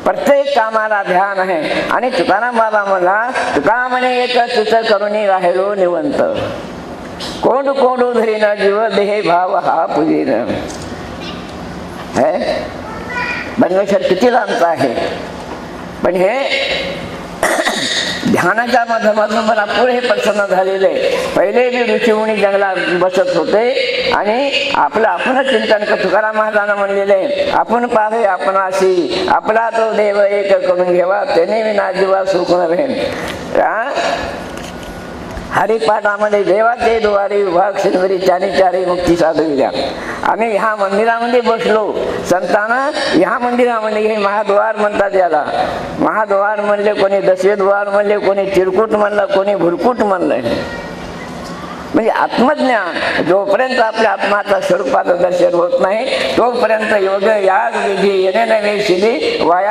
प्रत्येक कामाला ध्यान आहे. आणि तुकाराम बाबा म्हणला, तुका म्हणे एक तुच करुणी राहिलो निवंत, कोंड कोंडू धरीन जीव देहे भाव हा पुजीन. बनवेश्वर किती लांबचा आहे, पण हे ध्यानाच्या माध्यमातून मला पुढे प्रसन्न झालेले. पहिले मी ऋषीमुनी जंगलात बसत होते आणि आपलं आपणच चिंतन करत. तुकाराम महाराजांना म्हणलेले, आपण पाहे आपणाशी, आपला तो देव एक करून घेवा, त्याने विना जीवा सुख नव्हे. हरिपाठामध्ये देवाचे द्वारी विभाग शनिवारी चारी चारी मुक्ती साधविल्या. आम्ही ह्या मंदिरामध्ये बसलो. संतांना ह्या मंदिरामध्ये हे महाद्वार म्हणतात. याला महाद्वार म्हणले, कोणी दशे द्वार म्हणले, कोणी चिरकुट म्हणलं, कोणी भुरकुट म्हणलं. म्हणजे आत्मज्ञान जोपर्यंत आपल्या आत्माचा स्वरूपाचं दर्शन होत नाही तोपर्यंत योग याग विधी येणे नव्हे शिली वाया